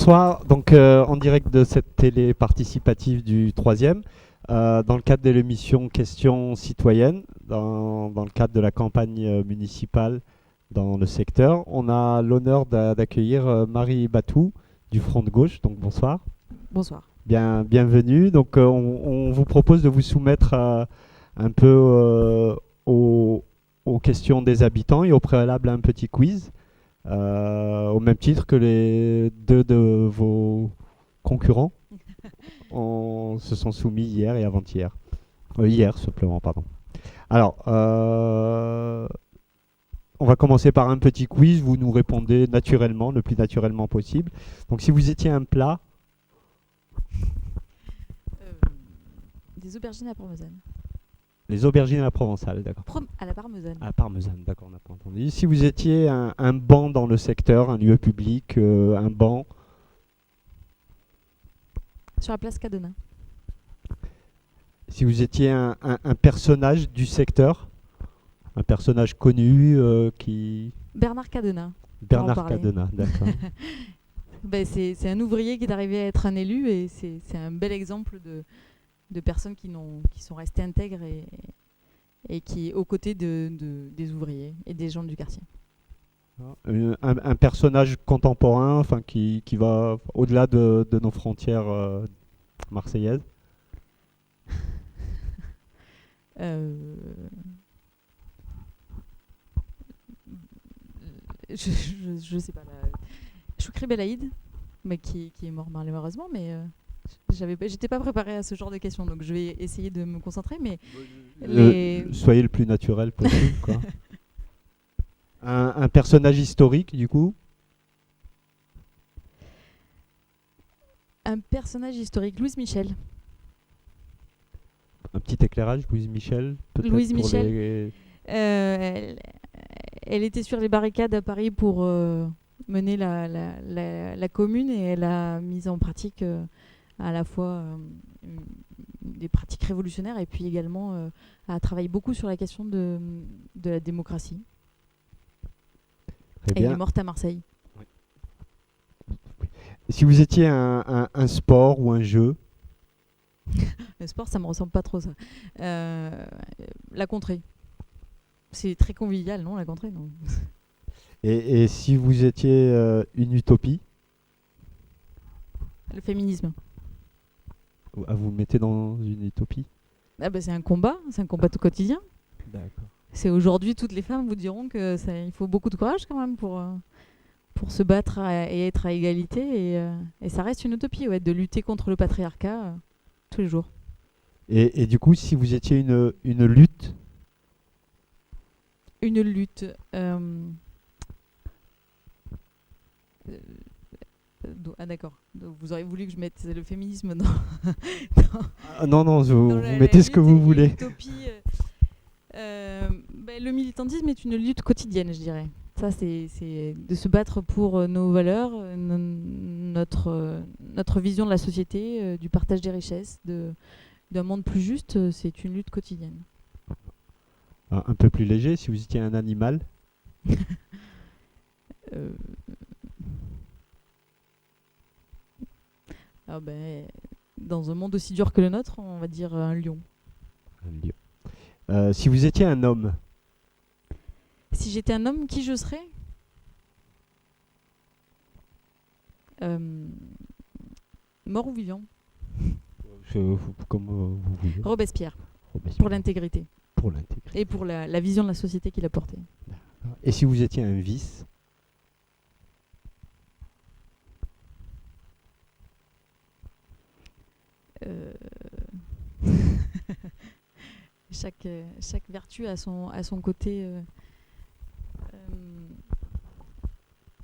Bonsoir, donc en direct de cette télé participative du 3e, dans le cadre de l'émission Questions citoyennes, dans le cadre de la campagne municipale dans le secteur, on a l'honneur d'accueillir Marie Batou du Front de Gauche, donc bonsoir. Bonsoir. Bienvenue, donc on vous propose de vous soumettre un peu aux questions des habitants et au préalable un petit quiz. Au même titre que les deux de vos concurrents se sont soumis hier et avant-hier. Hier, simplement, pardon. Alors, on va commencer par un petit quiz. Vous nous répondez naturellement, le plus naturellement possible. Donc, si vous étiez un plat... Des aubergines à la parmesane. Les aubergines à la provençale, d'accord. À la parmesane. À la parmesane, d'accord, on n'a pas entendu. Si vous étiez un banc dans le secteur, un lieu public, un banc... Sur la place Cadena. Si vous étiez un personnage du secteur, un personnage connu qui... Bernard Cadena. Bernard Cadena, d'accord. C'est un ouvrier qui est arrivé à être un élu et c'est un bel exemple de personnes qui sont restées intègres et qui aux côtés des ouvriers et des gens du quartier. Un personnage contemporain, enfin qui va au-delà de nos frontières marseillaises. Je sais pas. Choukri Belaïd, mais qui est mort malheureusement, mais j'étais pas préparée à ce genre de questions, donc je vais essayer de me concentrer. Mais soyez le plus naturel possible, quoi. Un personnage historique, du coup. Un personnage historique, Louise Michel. Un petit éclairage, Louise Michel, peut-être. Louise Michel. Elle était sur les barricades à Paris pour mener la commune et elle a mis en pratique à la fois des pratiques révolutionnaires et puis également a travaillé beaucoup sur la question de la démocratie. Et elle est morte à Marseille. Oui. Si vous étiez un sport ou un jeu? Le sport, ça me ressemble pas trop, ça. La contrée. C'est très convivial, non, la contrée, non. Et si vous étiez une utopie? Le féminisme. Vous le mettez dans une utopie? C'est un combat tout quotidien. D'accord. C'est aujourd'hui, toutes les femmes vous diront que il faut beaucoup de courage quand même pour se battre et être à égalité. Et ça reste une utopie, ouais, de lutter contre le patriarcat tous les jours. Et du coup, si vous étiez une lutte? Une lutte. D'accord. Donc vous aurez voulu que je mette le féminisme dans... Non, vous mettez ce que vous voulez. L'utopie, le militantisme est une lutte quotidienne, je dirais. Ça, c'est de se battre pour nos valeurs, notre vision de la société, du partage des richesses, d'un monde plus juste. C'est une lutte quotidienne. Un peu plus léger, si vous étiez un animal? Dans un monde aussi dur que le nôtre, on va dire un lion. Un lion. Si vous étiez un homme? Si j'étais un homme, qui je serais? Mort ou vivant? Comme vous voulez. Robespierre. Pour l'intégrité. Pour l'intégrité. Et pour la vision de la société qu'il a portée. Et si vous étiez un vice? Chaque vertu a son côté.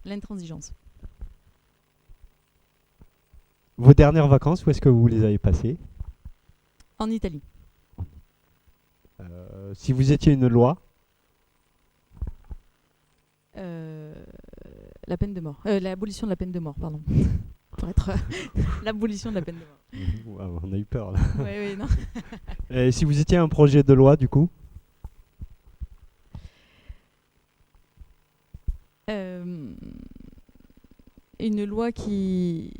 L'intransigeance. Vos dernières vacances, où est-ce que vous les avez passées? En Italie. Si vous étiez une loi? La peine de mort. L'abolition de la peine de mort, pardon. Pour être l'abolition de la peine de mort. Wow, on a eu peur là. Oui, non. Et si vous étiez un projet de loi, du coup? une loi qui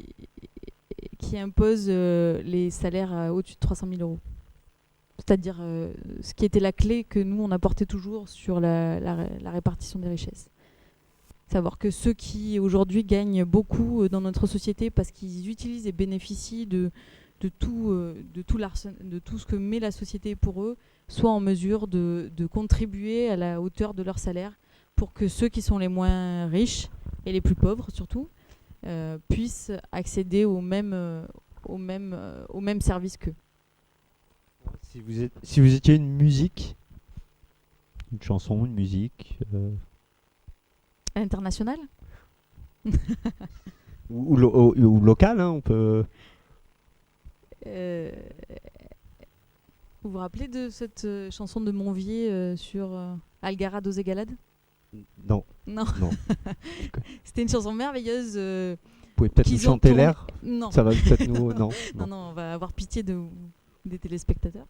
impose les salaires au-dessus de 300 000 euros. C'est-à-dire ce qui était la clé que nous, on apportait toujours sur la répartition des richesses. Savoir que ceux qui, aujourd'hui, gagnent beaucoup dans notre société parce qu'ils utilisent et bénéficient de tout ce que met la société pour eux, soient en mesure de contribuer à la hauteur de leur salaire pour que ceux qui sont les moins riches, et les plus pauvres surtout, puissent accéder aux mêmes services qu'eux. Si vous étiez une musique, une chanson, une musique, International ? ou locale, hein, on peut. Vous vous rappelez de cette chanson de Monvier sur Algarade aux Égalades ? Non. Non. Non. C'était une chanson merveilleuse. Vous pouvez peut-être nous qu'ils ont chanter tourné- l'air. Non. Ça va peut-être nous. Non. Non, on va avoir pitié des téléspectateurs.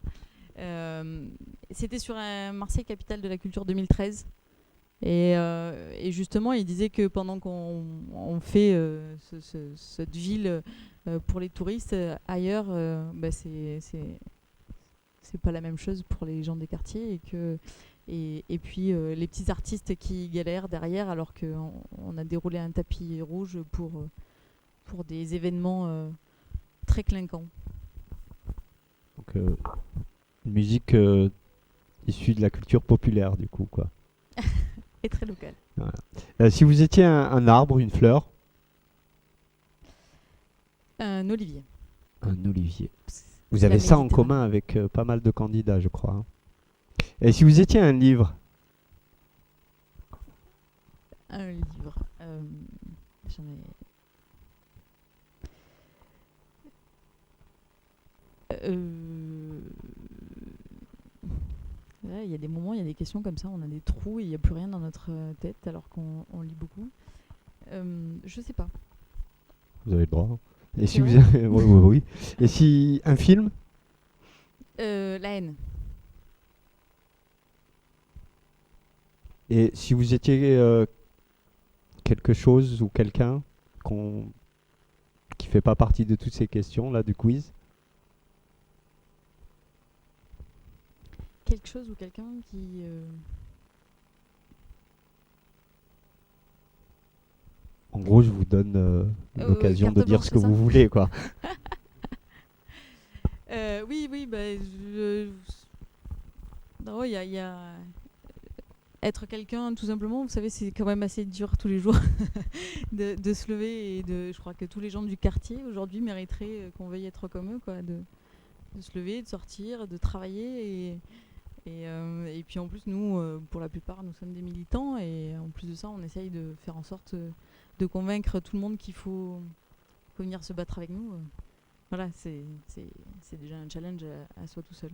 C'était sur Marseille, capitale de la culture 2013. Et justement, il disait que pendant qu'on fait cette ville pour les touristes, ailleurs, c'est pas la même chose pour les gens des quartiers. Et puis les petits artistes qui galèrent derrière alors qu'on a déroulé un tapis rouge pour des événements très clinquants. Donc, une musique issue de la culture populaire, du coup, quoi. Et très local. Voilà. Si vous étiez un arbre, une fleur, Un olivier. un olivier. Vous C'est avez la ça en Méditerranée. commun avec pas mal de candidats, je crois, hein. Et si vous étiez un livre, Un livre. J'en ai. Là, il y a des moments, il y a des questions comme ça, on a des trous et il n'y a plus rien dans notre tête alors qu'on lit beaucoup. Je sais pas. vous avez le droit. Et si C'est vous vrai avez... oui, oui, oui. Et si un film, La haine. et si vous étiez quelque chose ou quelqu'un qui fait pas partie de toutes ces questions là du quiz, Quelque chose ou quelqu'un qui. en gros, je vous donne l'occasion carte de dire blanche, ce que c'est ça vous voulez, quoi. Oui, bah, non, il y a être quelqu'un, tout simplement. Vous savez, c'est quand même assez dur tous les jours de se lever je crois que tous les gens du quartier aujourd'hui mériteraient qu'on veuille être comme eux, quoi, de se lever, de sortir, de travailler et puis en plus nous, pour la plupart, nous sommes des militants et en plus de ça, on essaye de faire en sorte de convaincre tout le monde qu'il faut venir se battre avec nous. Voilà, c'est déjà un challenge à soi tout seul.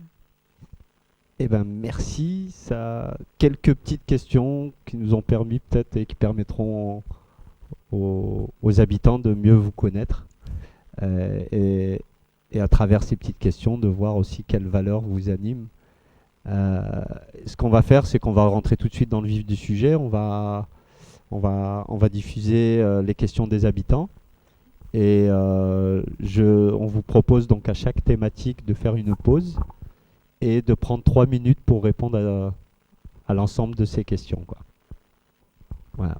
Eh ben merci. Ça, quelques petites questions qui nous ont permis peut-être et qui permettront aux habitants de mieux vous connaître et à travers ces petites questions de voir aussi quelles valeurs vous animent. Ce qu'on va faire, c'est qu'on va rentrer tout de suite dans le vif du sujet. On va diffuser les questions des habitants. Et on vous propose donc à chaque thématique de faire une pause et de prendre 3 minutes pour répondre à l'ensemble de ces questions, quoi. Voilà.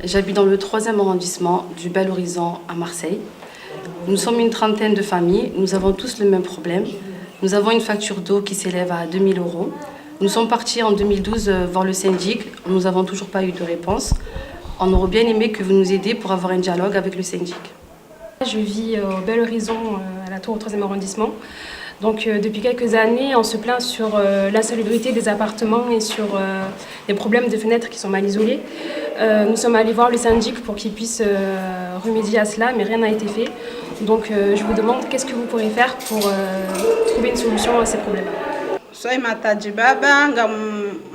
J'habite dans le 3e arrondissement du Bel Horizon à Marseille. Nous sommes une trentaine de familles, nous avons tous le même problème. Nous avons une facture d'eau qui s'élève à 2 000 €. Nous sommes partis en 2012 voir le syndic, nous n'avons toujours pas eu de réponse. On aurait bien aimé que vous nous aidiez pour avoir un dialogue avec le syndic. Je vis au Bel Horizon, à la Tour au 3e arrondissement. Donc depuis quelques années, on se plaint sur l'insalubrité des appartements et sur les problèmes de fenêtres qui sont mal isolées. Nous sommes allés voir le syndic pour qu'il puisse remédier à cela, mais rien n'a été fait. Donc je vous demande qu'est-ce que vous pourrez faire pour trouver une solution à ces problèmes. Soy Mataji Baba,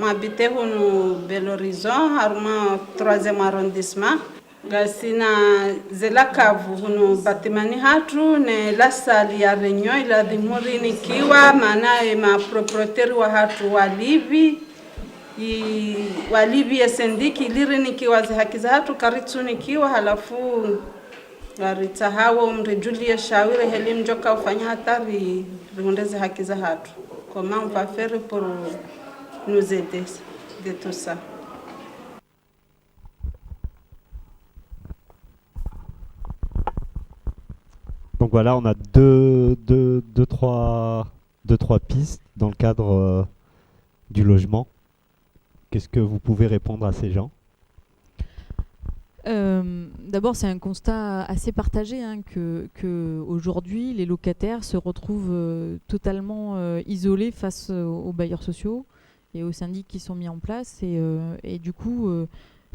j'habite au Bel Horizon, au 3e arrondissement. Gasina zela kavu huno batimani hatu ne la sali ya renyo ila dimuri nikiwa maana maproprietari wa hatu walivi ya sendiki liri nikiwa haki za hatu karitsu nikiwa halafu waritahawa umrejulia shawire heli mjoka ufanya hatari riondeze haki za hatu comment on va faire pour nous aider de tout ça. Donc voilà, on a trois pistes dans le cadre du logement. Qu'est-ce que vous pouvez répondre à ces gens ? D'abord, c'est un constat assez partagé que aujourd'hui, les locataires se retrouvent totalement isolés face aux bailleurs sociaux et aux syndics qui sont mis en place et du coup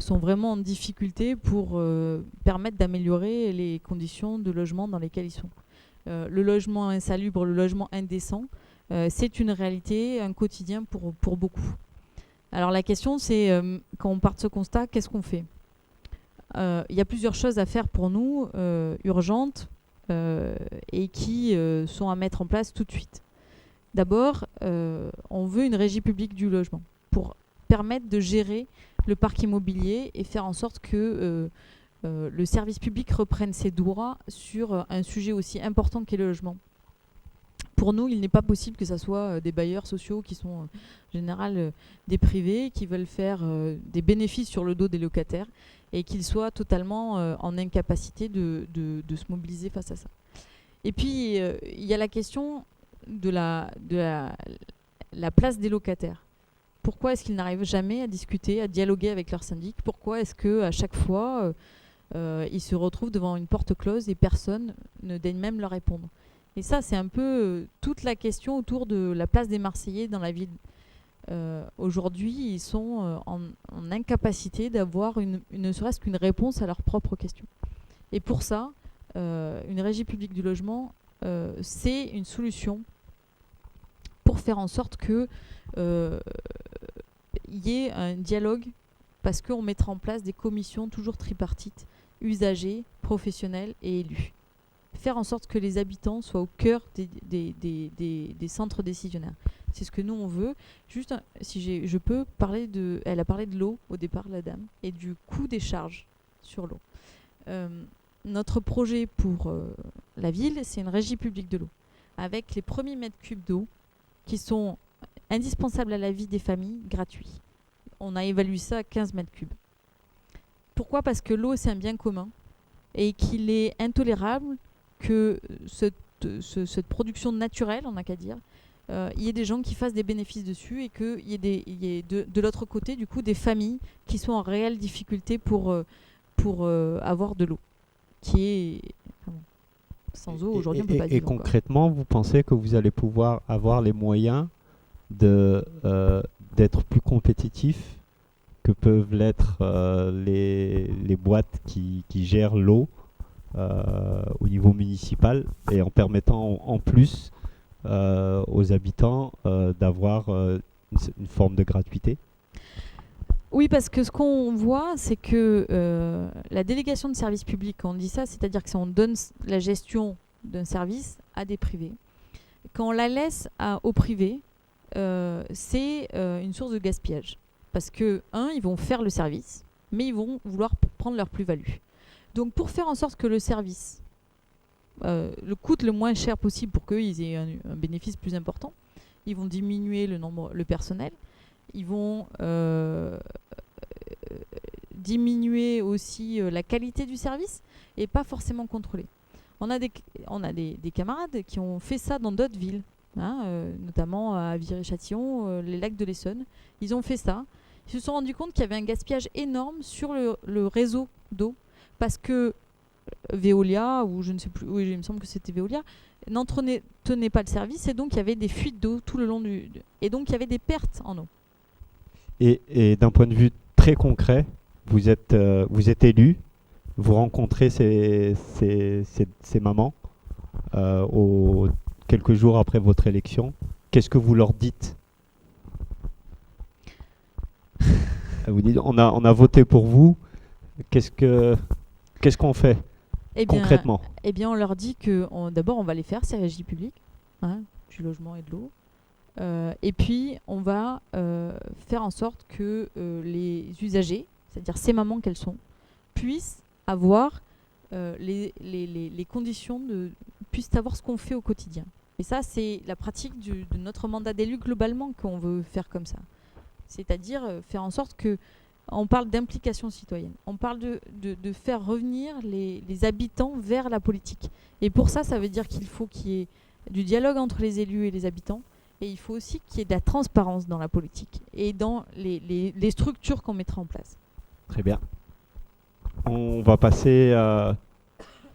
sont vraiment en difficulté pour permettre d'améliorer les conditions de logement dans lesquelles ils sont. Le logement insalubre, le logement indécent, c'est une réalité, un quotidien pour beaucoup. Alors la question c'est, quand on part de ce constat, qu'est-ce qu'on fait ? Il y a plusieurs choses à faire pour nous, urgentes, et qui sont à mettre en place tout de suite. D'abord, on veut une régie publique du logement pour permettre de gérer le parc immobilier et faire en sorte que le service public reprenne ses droits sur un sujet aussi important qu'est le logement. Pour nous, il n'est pas possible que ce soit des bailleurs sociaux qui sont en général des privés, qui veulent faire des bénéfices sur le dos des locataires et qu'ils soient totalement en incapacité de se mobiliser face à ça. Et puis, il y a la question de la place des locataires. Pourquoi est-ce qu'ils n'arrivent jamais à discuter, à dialoguer avec leur syndic ? Pourquoi est-ce qu'à chaque fois, ils se retrouvent devant une porte close et personne ne daigne même leur répondre ? Et ça, c'est un peu toute la question autour de la place des Marseillais dans la ville. Aujourd'hui, ils sont en incapacité d'avoir ne serait-ce qu'une réponse à leurs propres questions. Et pour ça, une régie publique du logement, c'est une solution pour faire en sorte que y ait un dialogue, parce qu'on mettra en place des commissions toujours tripartites, usagers, professionnels et élus. Faire en sorte que les habitants soient au cœur des centres décisionnaires. C'est ce que nous on veut. Juste, si je peux parler de... Elle a parlé de l'eau au départ, la dame, et du coût des charges sur l'eau. Notre projet pour la ville, c'est une régie publique de l'eau, avec les premiers mètres cubes d'eau qui sont indispensables à la vie des familles, gratuits. On a évalué ça à 15 mètres cubes. Pourquoi ? Parce que l'eau, c'est un bien commun et qu'il est intolérable que cette production naturelle, on n'a qu'à dire, il y ait des gens qui fassent des bénéfices dessus et qu'il y ait de l'autre côté, du coup, des familles qui sont en réelle difficulté pour avoir de l'eau. Qui est... sans eau, aujourd'hui, on ne peut pas vivre. Et concrètement, vous pensez que vous allez pouvoir avoir les moyens d'être plus compétitifs que peuvent l'être les boîtes qui gèrent l'eau au niveau municipal et en permettant en plus aux habitants d'avoir une forme de gratuité ? Oui, parce que ce qu'on voit, c'est que la délégation de service public, quand on dit ça, c'est-à-dire que si on donne la gestion d'un service à des privés, quand on la laisse aux privés, c'est une source de gaspillage. Parce que, ils vont faire le service, mais ils vont vouloir prendre leur plus-value. Donc pour faire en sorte que le service le coûte le moins cher possible pour qu'ils aient un bénéfice plus important, ils vont diminuer le personnel, ils vont diminuer aussi la qualité du service et pas forcément contrôler. On a des camarades qui ont fait ça dans d'autres villes, notamment à Viry-Châtillon, les lacs de l'Essonne. Ils ont fait ça. Ils se sont rendus compte qu'il y avait un gaspillage énorme sur le réseau d'eau parce que Veolia, ou je ne sais plus, oui, il me semble que c'était Veolia, n'entretenait pas le service et donc il y avait des fuites d'eau tout le long et donc il y avait des pertes en eau. Et d'un point de vue très concret, vous êtes élu, vous rencontrez ces mamans quelques jours après votre élection. Qu'est-ce que vous leur dites ? Vous dites, on a voté pour vous. Qu'est-ce que qu'est-ce qu'on fait Eh bien, concrètement? eh bien, on leur dit que d'abord, on va les faire, ces régies publiques, hein, du logement et de l'eau. Et puis, on va faire en sorte que les usagers, c'est-à-dire ces mamans qu'elles sont, puissent avoir les conditions puissent avoir ce qu'on fait au quotidien. Et ça, c'est la pratique de notre mandat d'élu globalement qu'on veut faire comme ça. C'est-à-dire faire en sorte que on parle d'implication citoyenne. On parle de faire revenir les habitants vers la politique. Et pour ça, ça veut dire qu'il faut qu'il y ait du dialogue entre les élus et les habitants. Et il faut aussi qu'il y ait de la transparence dans la politique et dans les structures qu'on mettra en place. Très bien. On va passer,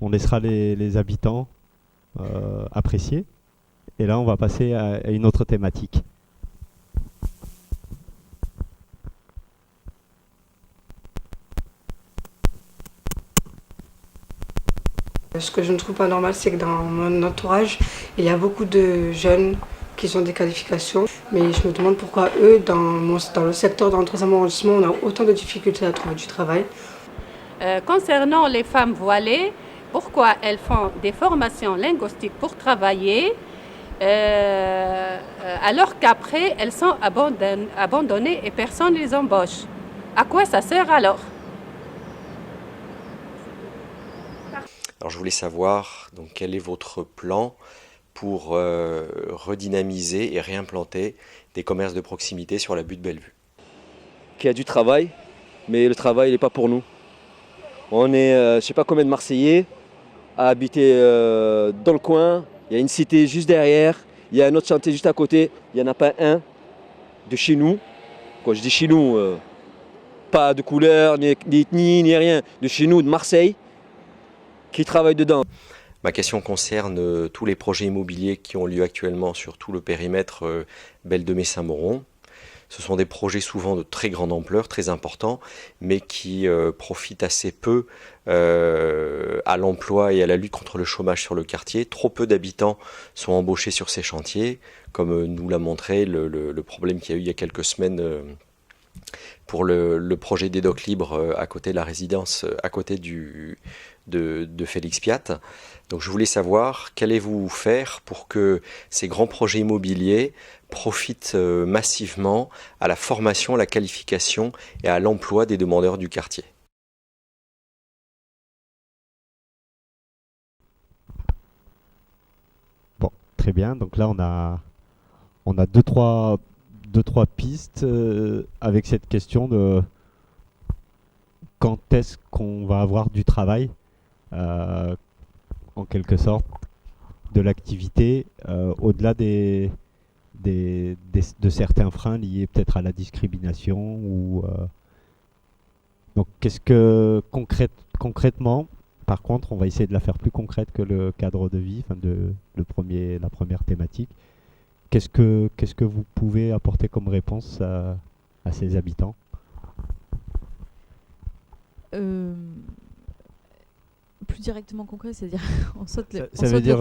on laissera les habitants apprécier. Et là, on va passer à une autre thématique. Ce que je ne trouve pas normal, c'est que dans mon entourage, il y a beaucoup de jeunes qui ont des qualifications, mais je me demande pourquoi eux, dans le secteur dans le 3e arrondissement, on a autant de difficultés à trouver du travail. Concernant les femmes voilées, pourquoi elles font des formations linguistiques pour travailler alors qu'après elles sont abandonnées et personne ne les embauche? À quoi ça sert alors? Alors je voulais savoir donc, quel est votre plan pour redynamiser et réimplanter des commerces de proximité sur la butte Bellevue. Qu'il y a du travail, mais le travail n'est pas pour nous. On est, je ne sais pas combien de Marseillais à habiter dans le coin. Il y a une cité juste derrière, il y a un autre chantier juste à côté. Il n'y en a pas un de chez nous. Quand je dis chez nous, pas de couleur, ni d'ethnie, ni rien. De chez nous, de Marseille, qui travaillent dedans. Ma question concerne tous les projets immobiliers qui ont lieu actuellement sur tout le périmètre Belle de Mai-Saint-Mauron. Ce sont des projets souvent de très grande ampleur, très importants, mais qui profitent assez peu à l'emploi et à la lutte contre le chômage sur le quartier. Trop peu d'habitants sont embauchés sur ces chantiers, comme nous l'a montré le problème qu'il y a eu il y a quelques semaines pour le projet des docks libres à côté de la résidence, à côté de Félix Piat. Donc je voulais savoir qu'allez-vous faire pour que ces grands projets immobiliers profitent massivement à la formation, à la qualification et à l'emploi des demandeurs du quartier. Bon, très bien. Donc là, on a deux, trois pistes avec cette question de quand est-ce qu'on va avoir du travail, en quelque sorte, de l'activité, au-delà de certains freins liés peut-être à la discrimination ou donc qu'est-ce que concrètement, par contre, on va essayer de la faire plus concrète que le cadre de vie, enfin la première thématique. Qu'est-ce que vous pouvez apporter comme réponse à ces habitants? Plus directement concret, c'est-à-dire on saute les Ça veut dire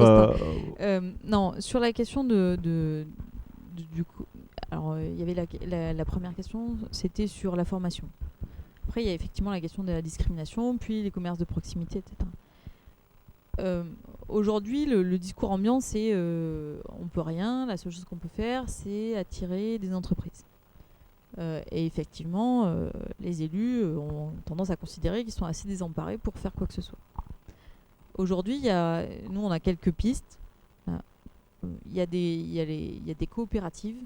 non, sur la question du coup, alors il y avait la première question, c'était sur la formation. Après il y a effectivement la question de la discrimination, puis les commerces de proximité, etc. Aujourd'hui le discours ambiant c'est on peut rien, la seule chose qu'on peut faire c'est attirer des entreprises. Et effectivement les élus ont tendance à considérer qu'ils sont assez désemparés pour faire quoi que ce soit. Aujourd'hui, nous, on a quelques pistes. Il y a des coopératives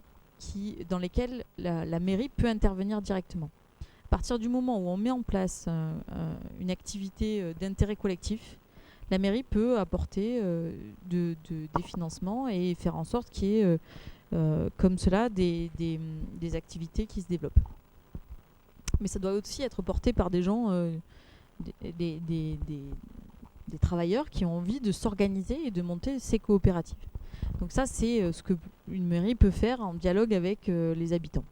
dans lesquelles la mairie peut intervenir directement. À partir du moment où on met en place une activité d'intérêt collectif, la mairie peut apporter des financements et faire en sorte qu'il y ait, comme cela, des activités qui se développent. Mais ça doit aussi être porté par des gens, des travailleurs qui ont envie de s'organiser et de monter ces coopératives. Donc ça, c'est ce qu'une mairie peut faire en dialogue avec les habitants.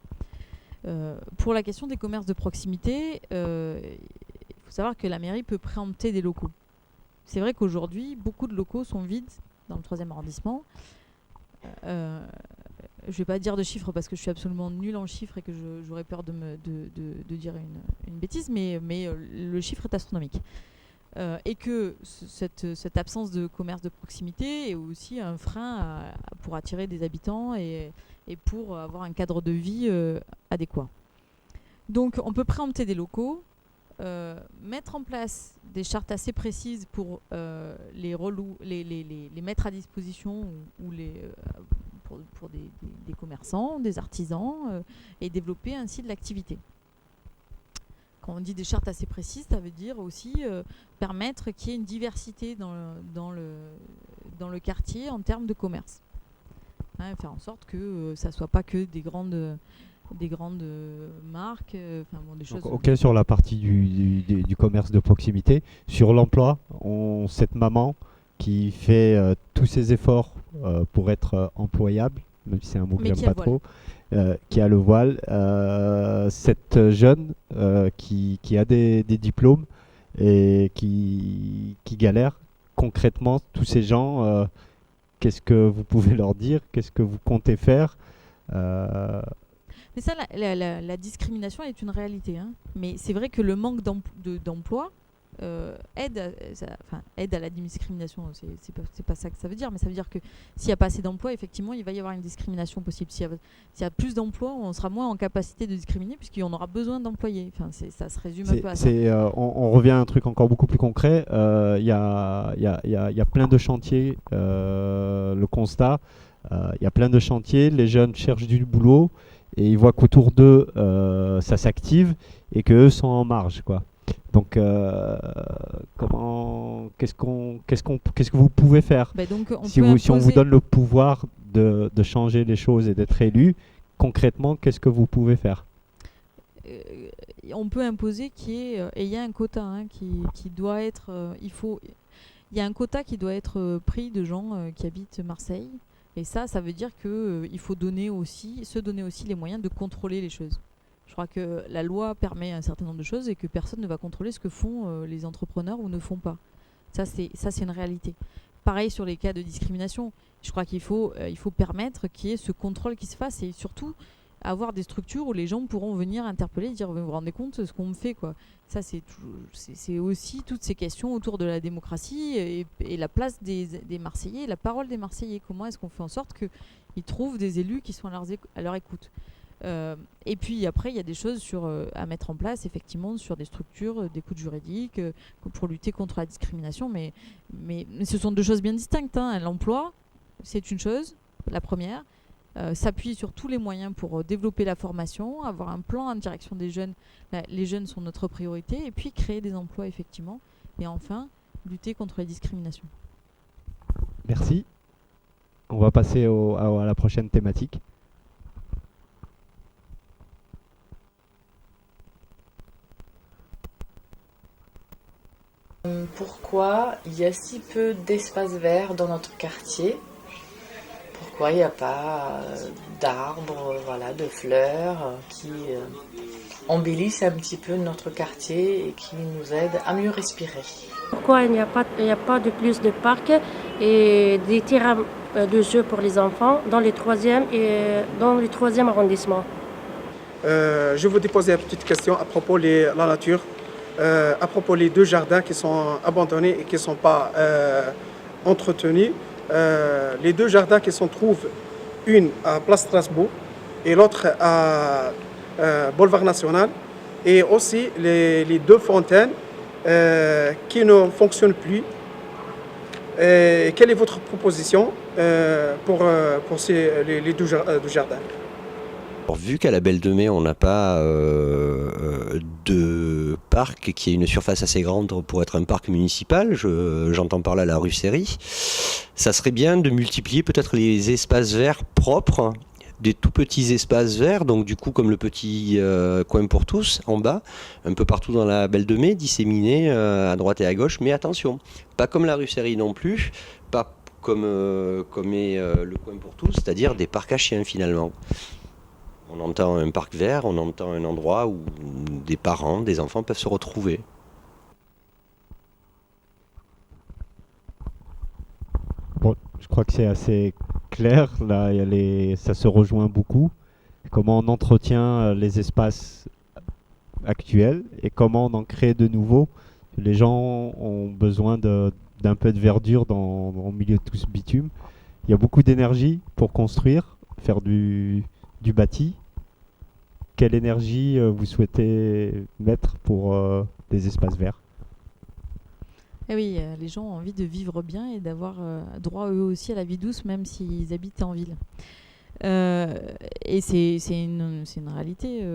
Pour la question des commerces de proximité, il faut savoir que la mairie peut préempter des locaux. C'est vrai qu'aujourd'hui, beaucoup de locaux sont vides dans le 3e arrondissement. Je ne vais pas dire de chiffres parce que je suis absolument nulle en chiffres et que j'aurais peur de dire une bêtise, mais le chiffre est astronomique. et que cette absence de commerce de proximité est aussi un frein pour attirer des habitants et pour avoir un cadre de vie adéquat. Donc on peut préempter des locaux, mettre en place des chartes assez précises pour les mettre à disposition ou pour des commerçants, des artisans, et développer ainsi de l'activité. Quand on dit des chartes assez précises, ça veut dire aussi permettre qu'il y ait une diversité dans le quartier en termes de commerce. Faire en sorte que ça ne soit pas que des grandes marques, des choses. Donc, ok, sur la partie du commerce de proximité. Sur l'emploi, cette maman qui fait tous ses efforts pour être employable, même si c'est un mot que j'aime pas trop, qui a le voile, cette jeune qui a des diplômes et qui galère, concrètement, tous ces gens, qu'est-ce que vous pouvez leur dire? Qu'est-ce que vous comptez faire? Mais ça, la discrimination est une réalité. Mais c'est vrai que le manque d'emploi aide à la discrimination. C'est pas ça que ça veut dire, mais ça veut dire que s'il n'y a pas assez d'emplois, effectivement, il va y avoir une discrimination possible. S'il y a plus d'emplois, on sera moins en capacité de discriminer puisqu'on aura besoin d'employés. Ça se résume un peu à ça. On revient à un truc encore beaucoup plus concret. Il y a plein de chantiers. Le constat, il y a plein de chantiers. Les jeunes cherchent du boulot et ils voient qu'autour d'eux, ça s'active et qu'eux sont en marge, quoi. Donc, qu'est-ce que vous pouvez faire si on vous donne le pouvoir de changer les choses et d'être élu, concrètement, qu'est-ce que vous pouvez faire? On peut imposer et il y a un quota qui doit être, il y a un quota qui doit être pris de gens qui habitent Marseille, et ça veut dire qu'il faut se donner aussi les moyens de contrôler les choses. Je crois que la loi permet un certain nombre de choses et que personne ne va contrôler ce que font les entrepreneurs ou ne font pas. Ça, c'est une réalité. Pareil sur les cas de discrimination. Je crois qu'il faut permettre qu'il y ait ce contrôle qui se fasse et surtout avoir des structures où les gens pourront venir interpeller et dire vous vous rendez compte de ce qu'on me fait, quoi. Ça, c'est aussi toutes ces questions autour de la démocratie et la place des Marseillais, la parole des Marseillais. Comment est-ce qu'on fait en sorte qu'ils trouvent des élus qui sont à leur écoute? Et puis après, il y a des choses à mettre en place, effectivement, sur des structures, d'écoute juridique, pour lutter contre la discrimination. Mais ce sont deux choses bien distinctes. L'emploi, c'est une chose, la première. S'appuyer sur tous les moyens pour développer la formation, avoir un plan en direction des jeunes. Les jeunes sont notre priorité. Et puis créer des emplois, effectivement. Et enfin, lutter contre les discriminations. Merci. On va passer à la prochaine thématique. Pourquoi il y a si peu d'espaces verts dans notre quartier? Pourquoi il n'y a pas d'arbres, de fleurs qui embellissent un petit peu notre quartier et qui nous aident à mieux respirer? Pourquoi il n'y a pas de plus de parcs et des terrains de jeux pour les enfants dans le 3e arrondissement? Je vous poser une petite question à propos de la nature. À propos des deux jardins qui sont abandonnés et qui ne sont pas entretenus. Les deux jardins qui se trouvent, une à Place Strasbourg et l'autre à Boulevard National, et aussi les deux fontaines qui ne fonctionnent plus. Quelle est votre proposition pour les deux jardins? Alors, vu qu'à la Belle de Mai, on n'a pas de parc qui ait une surface assez grande pour être un parc municipal, j'entends par là la rue Seri, ça serait bien de multiplier peut-être les espaces verts propres, des tout petits espaces verts, donc du coup comme le petit coin pour tous en bas, un peu partout dans la Belle de Mai, disséminés à droite et à gauche, mais attention, pas comme la rue Seri non plus, pas comme est le coin pour tous, c'est-à-dire des parcs à chiens finalement. On entend un parc vert, on entend un endroit où des parents, des enfants peuvent se retrouver. Bon, je crois que c'est assez clair. Là, ça se rejoint beaucoup. Comment on entretient les espaces actuels et comment on en crée de nouveaux Les gens ont besoin d'un peu de verdure dans au milieu de tout ce bitume. Il y a beaucoup d'énergie pour construire, faire du bâti. Quelle énergie vous souhaitez mettre pour des espaces verts? Eh oui, les gens ont envie de vivre bien et d'avoir droit eux aussi à la vie douce, même s'ils habitent en ville. Et c'est une réalité,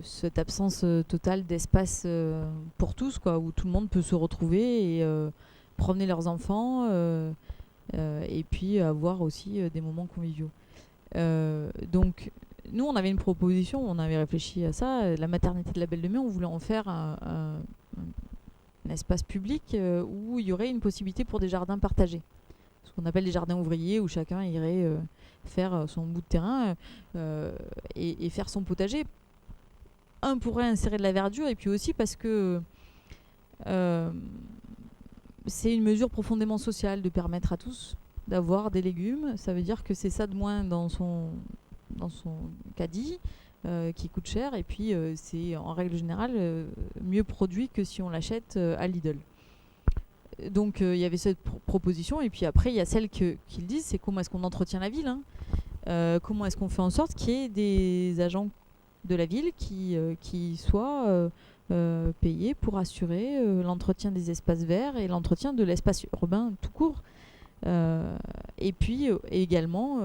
cette absence totale d'espace pour tous, quoi, où tout le monde peut se retrouver et promener leurs enfants et puis avoir aussi des moments conviviaux. Donc, nous, on avait une proposition, on avait réfléchi à ça. La maternité de la Belle de Mai, on voulait en faire un espace public où il y aurait une possibilité pour des jardins partagés. Ce qu'on appelle des jardins ouvriers, où chacun irait faire son bout de terrain et faire son potager. Un, pour insérer de la verdure, et puis aussi parce que c'est une mesure profondément sociale de permettre à tous d'avoir des légumes. Ça veut dire que c'est ça de moins dans son caddie qui coûte cher, et puis c'est en règle générale mieux produit que si on l'achète à Lidl. Donc il y avait cette proposition, et puis après il y a celle qu'ils disent, c'est comment est-ce qu'on entretient la ville, hein. Comment est-ce qu'on fait en sorte qu'il y ait des agents de la ville qui soient payés pour assurer l'entretien des espaces verts et l'entretien de l'espace urbain tout court. Et puis également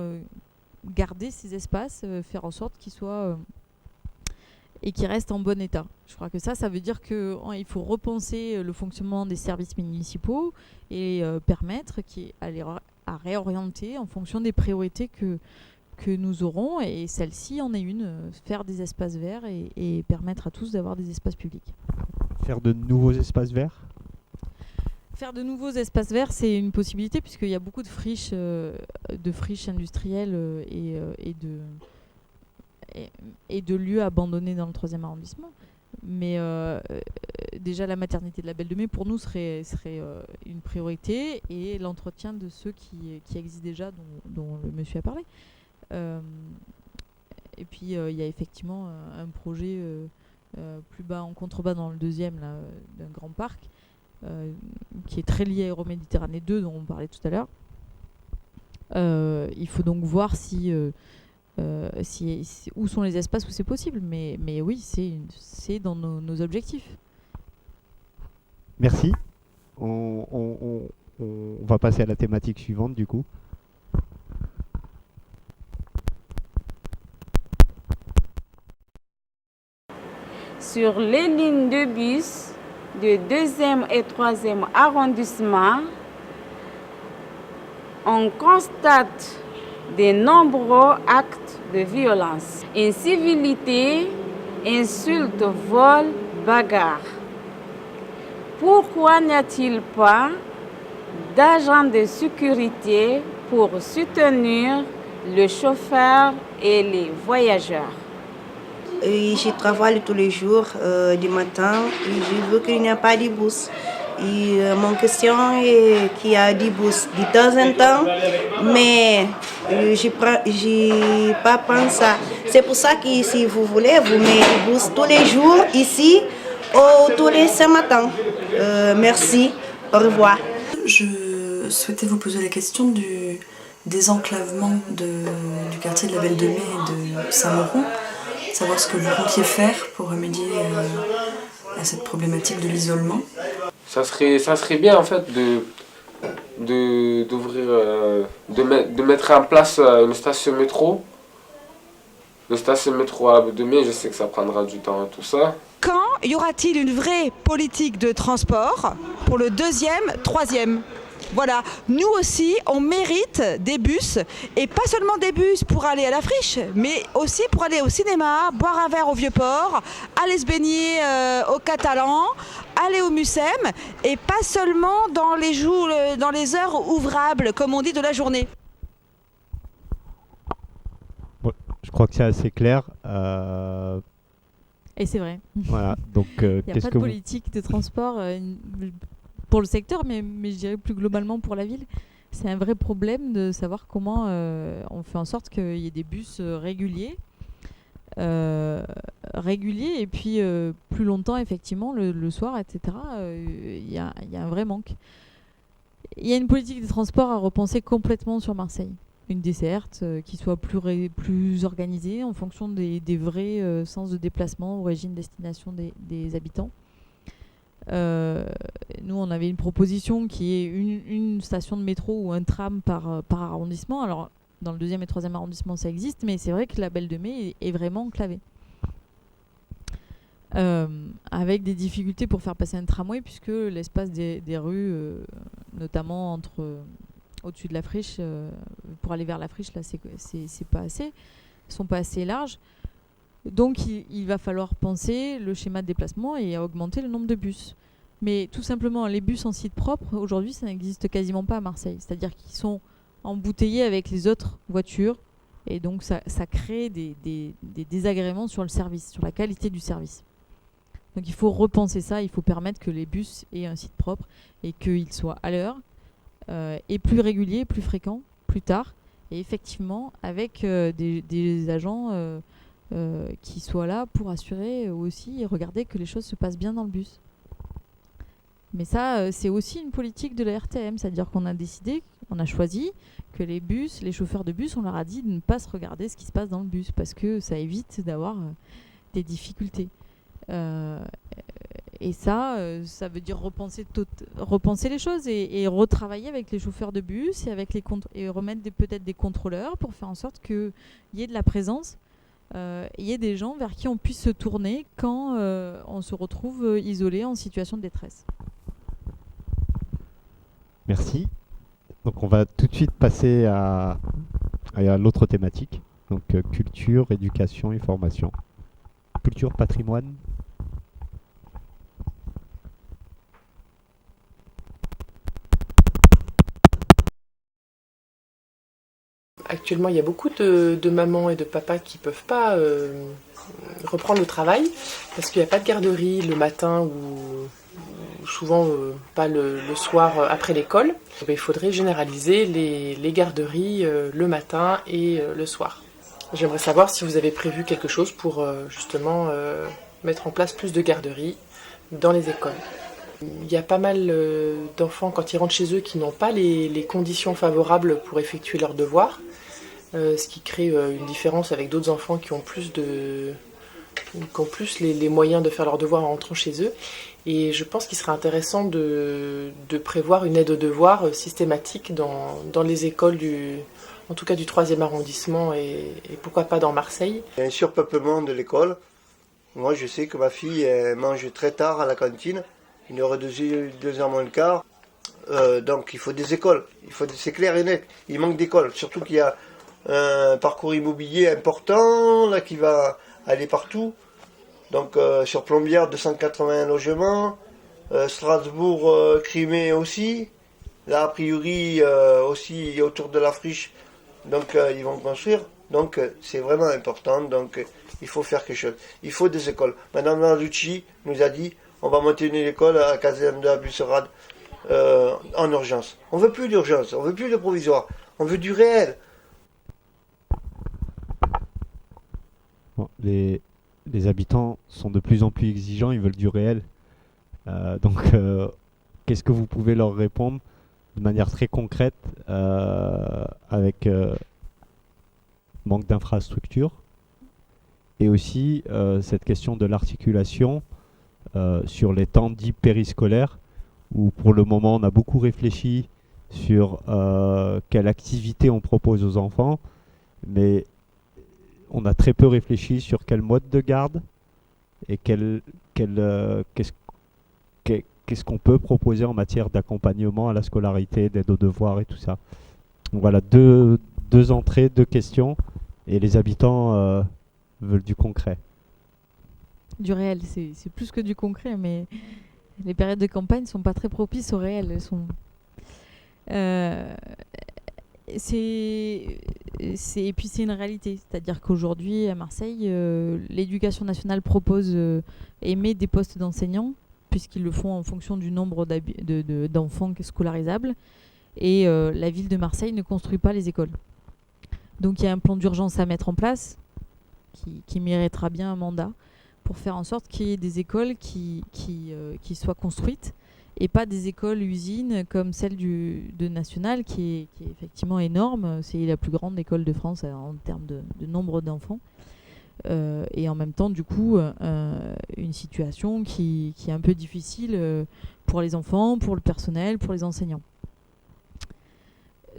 garder ces espaces, faire en sorte qu'ils soient et qu'ils restent en bon état. Je crois que ça veut dire qu'il faut repenser le fonctionnement des services municipaux et permettre à réorienter en fonction des priorités que nous aurons, et celle-ci en est une, faire des espaces verts et permettre à tous d'avoir des espaces publics. Faire de nouveaux espaces verts? Faire de nouveaux espaces verts, c'est une possibilité, puisqu'il y a beaucoup de friches industrielles et de lieux abandonnés dans le 3e arrondissement. Mais déjà, la maternité de la Belle de Mai, pour nous, serait une priorité, et l'entretien de ceux qui existent déjà, dont le monsieur a parlé. Et puis, il y a effectivement un projet plus bas, en contrebas, dans le 2e, là, d'un grand parc, qui est très lié à Euroméditerranée 2, dont on parlait tout à l'heure. Il faut donc voir où sont les espaces où c'est possible, mais oui, c'est dans nos objectifs. Merci. On va passer à la thématique suivante du coup. Sur les lignes de bus de 2e et 3e arrondissement, on constate de nombreux actes de violence, incivilité, insultes, vols, bagarres. Pourquoi n'y a-t-il pas d'agents de sécurité pour soutenir le chauffeur et les voyageurs? Et je travaille tous les jours du matin et je veux qu'il n'y ait pas de bus. Et mon question est qu'il y a des bus de temps en temps, mais je pas prendre ça. C'est pour ça que si vous voulez, vous mettez des bus tous les jours ici ou tous les ce matin. Merci, au revoir. Je souhaitais vous poser la question du désenclavement du quartier de la Belle de Mai et de Saint-Mauron. Savoir ce que vous comptiez faire pour remédier à cette problématique de l'isolement. Ça serait bien en fait de mettre en place une station métro. Une station métro à la Belle de Mai, je sais que ça prendra du temps et tout ça. Quand y aura-t-il une vraie politique de transport pour le 2e, 3e ? Voilà, nous aussi, on mérite des bus, et pas seulement des bus pour aller à la friche, mais aussi pour aller au cinéma, boire un verre au Vieux-Port, aller se baigner au Catalan, aller au Mucem, et pas seulement dans les heures ouvrables, comme on dit, de la journée. Ouais, je crois que c'est assez clair. Et c'est vrai. Voilà, donc il n'y a pas de politique de transport pour le secteur, mais je dirais plus globalement pour la ville. C'est un vrai problème de savoir comment on fait en sorte qu'il y ait des bus réguliers régulier, et puis plus longtemps, effectivement, le soir, etc., il y a un vrai manque. Il y a une politique des transports à repenser complètement sur Marseille. Une desserte qui soit plus organisée en fonction des vrais sens de déplacement, origine, destination des habitants. Nous, on avait une proposition qui est une station de métro ou un tram par arrondissement. Alors, dans le 2e et 3e arrondissement, ça existe, mais c'est vrai que la Belle de Mai est vraiment enclavée. Avec des difficultés pour faire passer un tramway, puisque l'espace des rues, notamment au-dessus de la friche, pour aller vers la friche, là, c'est pas assez, sont pas assez larges. Donc il va falloir penser le schéma de déplacement et augmenter le nombre de bus. Mais tout simplement, les bus en site propre, aujourd'hui, ça n'existe quasiment pas à Marseille. C'est-à-dire qu'ils sont embouteillés avec les autres voitures, et donc ça crée des désagréments sur le service, sur la qualité du service. Donc il faut repenser ça, il faut permettre que les bus aient un site propre et qu'ils soient à l'heure, et plus réguliers, plus fréquents, plus tard, et effectivement avec des agents qui soient là pour assurer aussi et regarder que les choses se passent bien dans le bus. Mais ça, c'est aussi une politique de la RTM, c'est-à-dire qu'on a décidé, on a choisi que les chauffeurs de bus, on leur a dit de ne pas se regarder ce qui se passe dans le bus, parce que ça évite d'avoir des difficultés. Et ça veut dire repenser les choses et retravailler avec les chauffeurs de bus et remettre peut-être des contrôleurs pour faire en sorte qu'il y ait de la présence, il y ait des gens vers qui on puisse se tourner quand on se retrouve isolé en situation de détresse. Merci. Donc on va tout de suite passer à l'autre thématique, donc culture, éducation et formation. Culture, patrimoine. Actuellement, il y a beaucoup de mamans et de papas qui ne peuvent pas reprendre le travail parce qu'il n'y a pas de garderie le matin ou souvent pas le soir après l'école. Il faudrait généraliser les garderies le matin et le soir. J'aimerais savoir si vous avez prévu quelque chose pour justement mettre en place plus de garderies dans les écoles. Il y a pas mal d'enfants quand ils rentrent chez eux qui n'ont pas les conditions favorables pour effectuer leurs devoirs, ce qui crée une différence avec d'autres enfants qui ont plus les moyens de faire leurs devoirs en rentrant chez eux. Et je pense qu'il serait intéressant de prévoir une aide aux devoirs systématique dans les écoles en tout cas du 3e arrondissement et pourquoi pas dans Marseille. Il y a un surpeuplement de l'école. Moi je sais que ma fille elle mange très tard à la cantine, 1h, 2h moins le quart. Donc il faut des écoles, c'est clair et net, il manque d'écoles, surtout qu'il y a un parcours immobilier important là, qui va aller partout. Donc sur Plombières 280 logements, Strasbourg, Crimée aussi, là a priori aussi autour de la friche, donc ils vont construire, donc c'est vraiment important, donc il faut faire quelque chose, il faut des écoles. Madame Narducci nous a dit on va monter une école à la caserne de la Busserade en urgence. On veut plus d'urgence, on veut plus de provisoire, on veut du réel. Bon, les habitants sont de plus en plus exigeants, ils veulent du réel. Donc, qu'est-ce que vous pouvez leur répondre de manière très concrète avec manque d'infrastructures et aussi cette question de l'articulation sur les temps dits périscolaires où pour le moment on a beaucoup réfléchi sur quelle activité on propose aux enfants, mais on a très peu réfléchi sur quel mode de garde et qu'est-ce qu'on peut proposer en matière d'accompagnement à la scolarité, d'aide aux devoirs et tout ça. Donc voilà, deux entrées, 2 questions, et les habitants veulent du concret. Du réel, c'est plus que du concret, mais les périodes de campagne ne sont pas très propices au réel. Elles sont... Et puis c'est une réalité, c'est-à-dire qu'aujourd'hui à Marseille, l'éducation nationale propose et met des postes d'enseignants, puisqu'ils le font en fonction du nombre d'enfants scolarisables, et la ville de Marseille ne construit pas les écoles. Donc il y a un plan d'urgence à mettre en place, qui méritera bien un mandat pour faire en sorte qu'il y ait des écoles qui soient construites et pas des écoles usines comme celle de National qui est effectivement énorme. C'est la plus grande école de France en termes de nombre d'enfants. Et en même temps, du coup, une situation qui est un peu difficile pour les enfants, pour le personnel, pour les enseignants.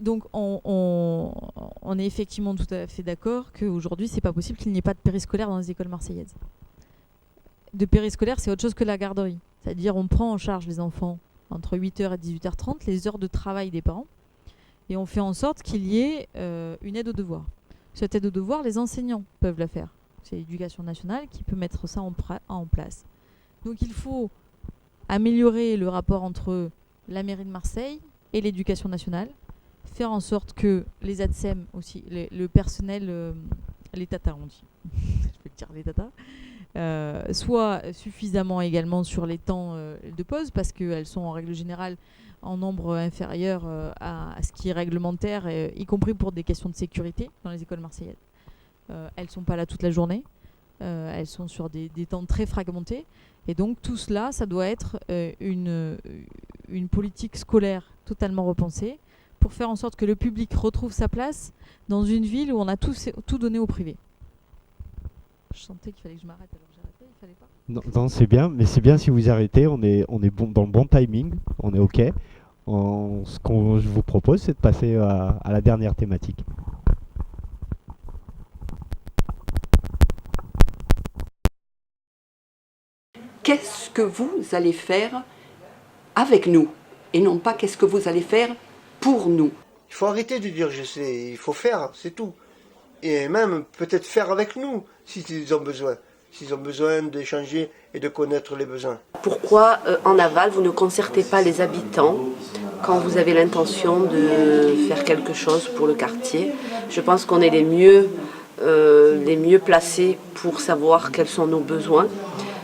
Donc on est effectivement tout à fait d'accord qu'aujourd'hui, c'est pas possible qu'il n'y ait pas de périscolaire dans les écoles marseillaises. De périscolaire, c'est autre chose que la garderie. C'est-à-dire on prend en charge les enfants entre 8h et 18h30, les heures de travail des parents, et on fait en sorte qu'il y ait une aide aux devoirs. Cette aide aux devoirs, les enseignants peuvent la faire. C'est l'Éducation nationale qui peut mettre ça en place. Donc il faut améliorer le rapport entre la mairie de Marseille et l'Éducation nationale, faire en sorte que les ATSEM aussi, le personnel, les tatas on dit, je peux dire les tatas, soit suffisamment également sur les temps de pause, parce qu'elles sont en règle générale en nombre inférieur à ce qui est réglementaire, y compris pour des questions de sécurité dans les écoles marseillaises. Elles ne sont pas là toute la journée, elles sont sur des temps très fragmentés, et donc tout cela, ça doit être une politique scolaire totalement repensée pour faire en sorte que le public retrouve sa place dans une ville où on a tout donné au privé. Je sentais qu'il fallait que je m'arrête, alors j'ai arrêté, il fallait pas. Non, c'est bien, mais c'est bien si vous arrêtez, on est bon, dans le bon timing, on est OK. Ce que je vous propose, c'est de passer à la dernière thématique. Qu'est-ce que vous allez faire avec nous? Et non pas qu'est-ce que vous allez faire pour nous. Il faut arrêter de dire je sais, il faut faire, c'est tout. Et même peut-être faire avec nous, s'ils ont besoin. S'ils ont besoin d'échanger et de connaître les besoins. Pourquoi en aval vous ne concertez pas les habitants quand vous avez l'intention de faire quelque chose pour le quartier? Je pense qu'on est les mieux placés pour savoir quels sont nos besoins.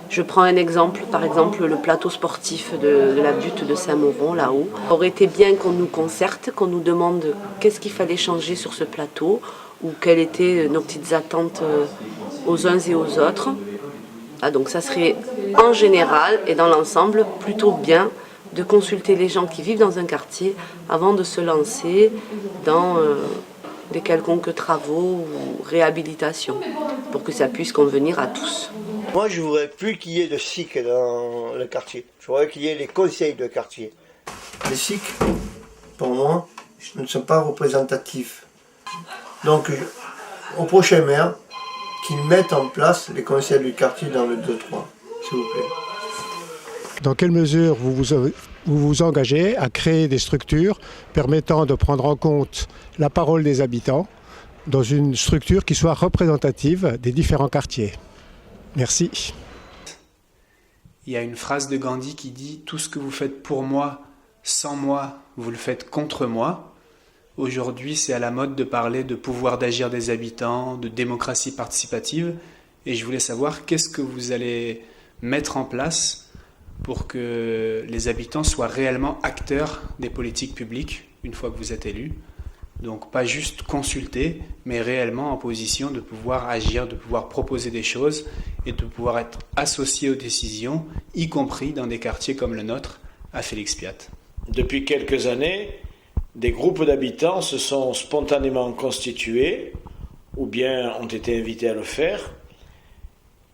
Je prends un exemple, par exemple le plateau sportif de la butte de Saint-Mauron, là-haut. Il aurait été bien qu'on nous concerte, qu'on nous demande qu'est-ce qu'il fallait changer sur ce plateau, ou quelles étaient nos petites attentes aux uns et aux autres. Ah, donc ça serait en général et dans l'ensemble plutôt bien de consulter les gens qui vivent dans un quartier avant de se lancer dans des quelconques travaux ou réhabilitations, pour que ça puisse convenir à tous. Moi, je ne voudrais plus qu'il y ait de SIC dans le quartier. Je voudrais qu'il y ait les conseils de quartier. Les SIC, pour moi, ne sont pas représentatifs. Donc, au prochain maire, qu'ils mettent en place les conseils du quartier dans le 2-3, s'il vous plaît. Dans quelle mesure vous vous engagez à créer des structures permettant de prendre en compte la parole des habitants dans une structure qui soit représentative des différents quartiers? Merci. Il y a une phrase de Gandhi qui dit « Tout ce que vous faites pour moi, sans moi, vous le faites contre moi ». Aujourd'hui, c'est à la mode de parler de pouvoir d'agir des habitants, de démocratie participative. Et je voulais savoir qu'est-ce que vous allez mettre en place pour que les habitants soient réellement acteurs des politiques publiques une fois que vous êtes élus. Donc pas juste consulter, mais réellement en position de pouvoir agir, de pouvoir proposer des choses et de pouvoir être associé aux décisions, y compris dans des quartiers comme le nôtre, à Félix-Piat. Depuis quelques années, des groupes d'habitants se sont spontanément constitués, ou bien ont été invités à le faire,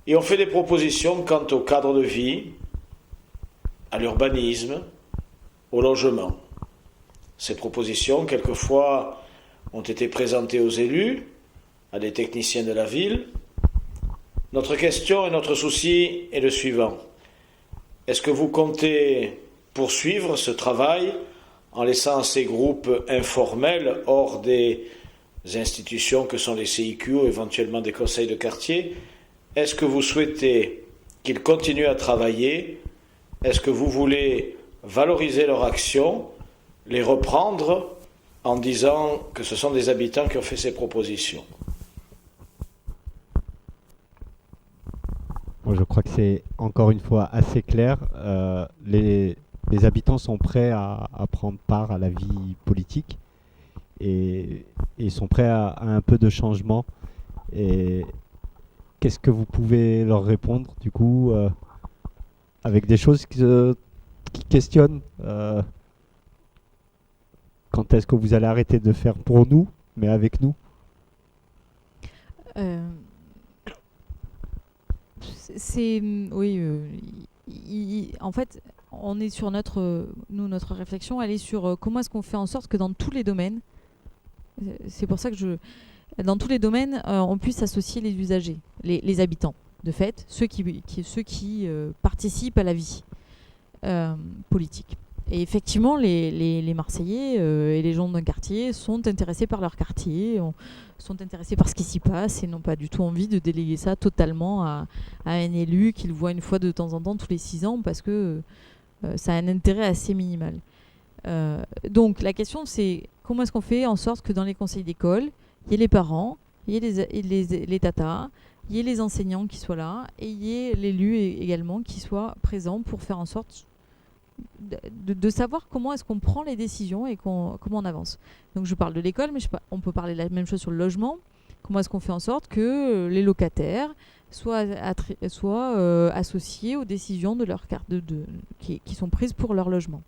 et ont fait des propositions quant au cadre de vie, à l'urbanisme, au logement. Ces propositions, quelquefois, ont été présentées aux élus, à des techniciens de la ville. Notre question et notre souci est le suivant. Est-ce que vous comptez poursuivre ce travail en laissant ces groupes informels hors des institutions que sont les CIQ ou éventuellement des conseils de quartier? Est-ce que vous souhaitez qu'ils continuent à travailler? Est-ce que vous voulez valoriser leur action, les reprendre en disant que ce sont des habitants qui ont fait ces propositions? Moi, je crois que c'est encore une fois assez clair. Les habitants sont prêts à prendre part à la vie politique et sont prêts à un peu de changement. Et qu'est-ce que vous pouvez leur répondre, du coup, avec des choses qui questionnent quand est-ce que vous allez arrêter de faire pour nous, mais avec nous? En fait, on est sur notre réflexion, elle est sur comment est-ce qu'on fait en sorte que dans tous les domaines, c'est pour ça que dans tous les domaines, on puisse associer les usagers, les habitants, de fait, ceux qui participent à la vie politique. Et effectivement, les Marseillais et les gens d'un quartier sont intéressés par leur quartier, sont intéressés par ce qui s'y passe et n'ont pas du tout envie de déléguer ça totalement à un élu qu'ils voient une fois de temps en temps tous les 6 ans parce que ça a un intérêt assez minimal. Donc la question c'est comment est-ce qu'on fait en sorte que dans les conseils d'école, il y ait les parents, il y ait les tatas, il y ait les enseignants qui soient là et il y ait l'élu également qui soit présent pour faire en sorte de savoir comment est-ce qu'on prend les décisions et comment on avance. Donc je parle de l'école, mais on peut parler de la même chose sur le logement. Comment est-ce qu'on fait en sorte que les locataires soient associés aux décisions de leur carte qui sont prises pour leur logement.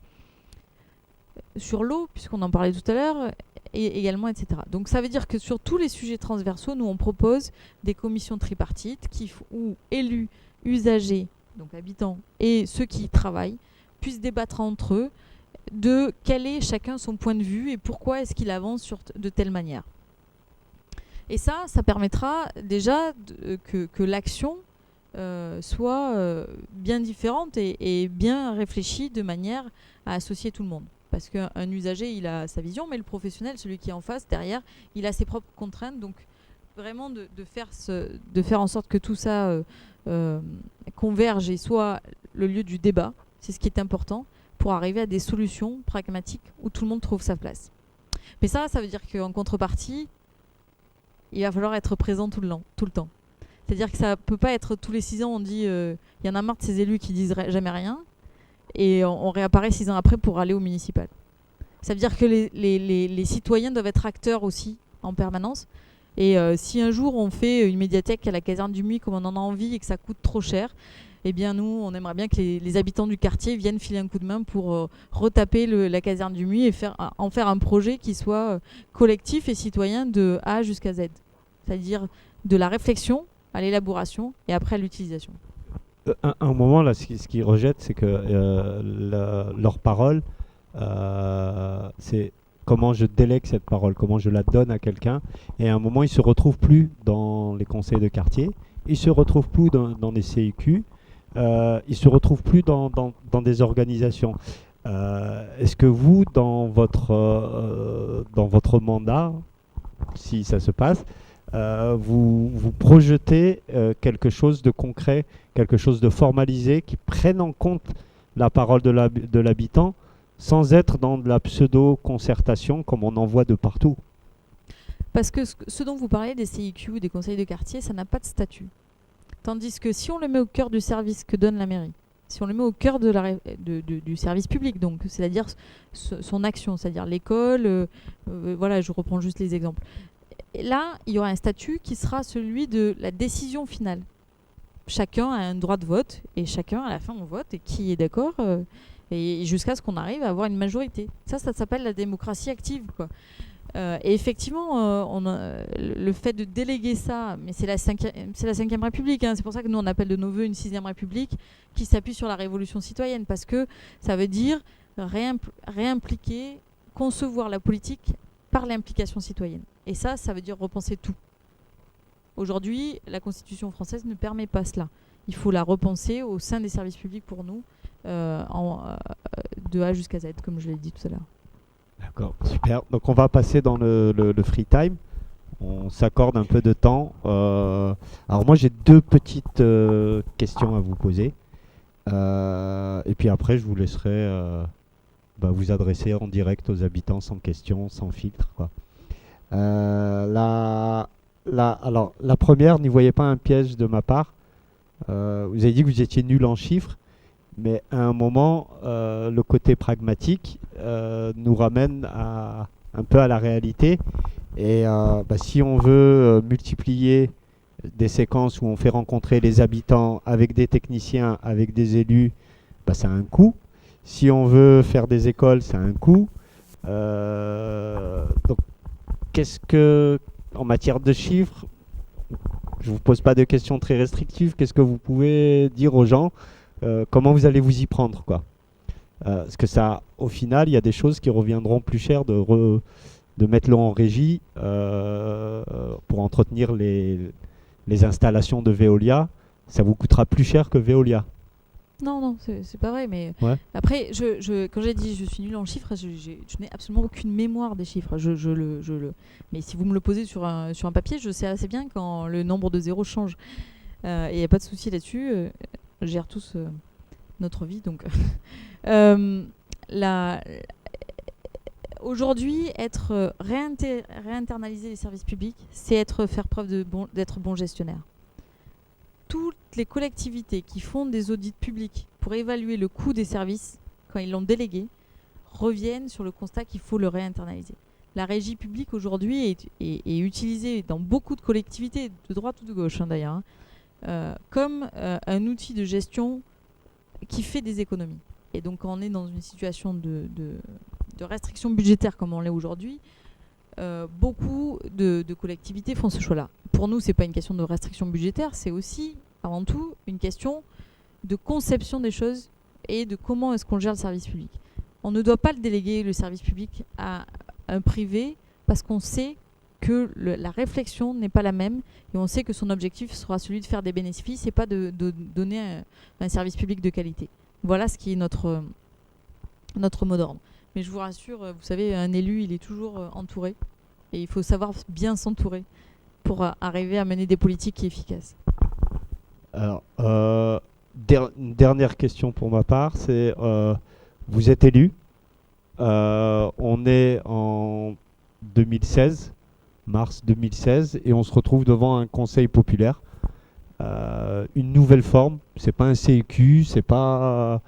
Sur l'eau, puisqu'on en parlait tout à l'heure, et également, etc. Donc ça veut dire que sur tous les sujets transversaux, nous on propose des commissions tripartites où élus, usagers, donc habitants, et ceux qui y travaillent, puissent débattre entre eux de quel est chacun son point de vue et pourquoi est-ce qu'il avance de telle manière. Et ça permettra déjà que l'action soit bien différente et bien réfléchie de manière à associer tout le monde. Parce qu'un usager, il a sa vision, mais le professionnel, celui qui est en face, derrière, il a ses propres contraintes. Donc vraiment de faire en sorte que tout ça converge et soit le lieu du débat. C'est ce qui est important pour arriver à des solutions pragmatiques où tout le monde trouve sa place. Mais ça veut dire qu'en contrepartie, il va falloir être présent tout le temps. C'est-à-dire que ça ne peut pas être tous les 6 ans, on dit il y en a marre de ces élus qui disent jamais rien, et on réapparaît 6 ans après pour aller au municipal. Ça veut dire que les citoyens doivent être acteurs aussi en permanence. Et si un jour on fait une médiathèque à la caserne du Muy comme on en a envie et que ça coûte trop cher, eh bien nous, on aimerait bien que les habitants du quartier viennent filer un coup de main pour retaper la caserne du Muy et en faire un projet qui soit collectif et citoyen de A jusqu'à Z. C'est-à-dire de la réflexion à l'élaboration et après à l'utilisation. Un moment, là, ce qu'ils rejettent, c'est que leur parole, c'est comment je délègue cette parole, comment je la donne à quelqu'un. Et à un moment, ils ne se retrouvent plus dans les conseils de quartier, ils ne se retrouvent plus dans les CIQ, ils ne se retrouvent plus dans des organisations. Est-ce que vous, dans votre mandat, si ça se passe, vous projetez quelque chose de concret, quelque chose de formalisé qui prenne en compte la parole de l'habitant sans être dans de la pseudo-concertation comme on en voit de partout? Parce que ce dont vous parlez des CIQ, des conseils de quartier, ça n'a pas de statut. Tandis que si on le met au cœur du service que donne la mairie, si on le met au cœur du service public, donc c'est-à-dire son action, c'est-à-dire l'école, voilà, je reprends juste les exemples. Et là, il y aura un statut qui sera celui de la décision finale. Chacun a un droit de vote et chacun, à la fin, on vote et qui est d'accord et jusqu'à ce qu'on arrive à avoir une majorité. Ça s'appelle la démocratie active, quoi. Et effectivement, le fait de déléguer ça, mais c'est la 5e République, hein, c'est pour ça que nous on appelle de nos voeux une 6e République qui s'appuie sur la révolution citoyenne, parce que ça veut dire réimpliquer, concevoir la politique par l'implication citoyenne. Et ça veut dire repenser tout. Aujourd'hui, la Constitution française ne permet pas cela. Il faut la repenser au sein des services publics pour nous, de A jusqu'à Z, comme je l'ai dit tout à l'heure. D'accord, super. Donc on va passer dans le free time. On s'accorde un peu de temps. Alors moi j'ai 2 petites questions à vous poser. Et puis après je vous laisserai vous adresser en direct aux habitants sans questions, sans filtre, quoi. Alors la première, n'y voyez pas un piège de ma part. Vous avez dit que vous étiez nul en chiffres. Mais à un moment, le côté pragmatique nous ramène un peu à la réalité. Et si on veut multiplier des séquences où on fait rencontrer les habitants avec des techniciens, avec des élus, bah, ça a un coût. Si on veut faire des écoles, ça a un coût. Donc, qu'est-ce que, en matière de chiffres, je ne vous pose pas de questions très restrictives, qu'est-ce que vous pouvez dire aux gens, comment vous allez vous y prendre, quoi. Parce que ça, au final, il y a des choses qui reviendront plus cher de mettre l'eau en régie pour entretenir les installations de Veolia. Ça vous coûtera plus cher que Veolia. Non, c'est pas vrai. Mais Ouais. après, quand j'ai dit je suis nul en chiffres, je n'ai absolument aucune mémoire des chiffres. Mais si vous me le posez sur un papier, je sais assez bien quand le nombre de zéros change. Et il n'y a pas de souci là-dessus. On gère tous notre vie. Donc, aujourd'hui, réinternaliser les services publics, c'est faire preuve d'être bon gestionnaire. Toutes les collectivités qui font des audits publics pour évaluer le coût des services, quand ils l'ont délégué, reviennent sur le constat qu'il faut le réinternaliser. La régie publique aujourd'hui est utilisée dans beaucoup de collectivités, de droite ou de gauche d'ailleurs, comme un outil de gestion qui fait des économies. Et donc quand on est dans une situation de restriction budgétaire comme on l'est aujourd'hui, beaucoup de collectivités font ce choix-là. Pour nous, ce n'est pas une question de restriction budgétaire, c'est aussi, avant tout, une question de conception des choses et de comment est-ce qu'on gère le service public. On ne doit pas le déléguer, le service public, à un privé parce qu'on sait que la réflexion n'est pas la même et on sait que son objectif sera celui de faire des bénéfices et pas de donner un service public de qualité. Voilà ce qui est notre mot d'ordre. Mais je vous rassure, vous savez, un élu, il est toujours entouré. Et il faut savoir bien s'entourer pour arriver à mener des politiques efficaces. Alors, une dernière question pour ma part, c'est vous êtes élu. On est en 2016, mars 2016, et on se retrouve devant un conseil populaire. Une nouvelle forme, c'est pas un CEQ, c'est pas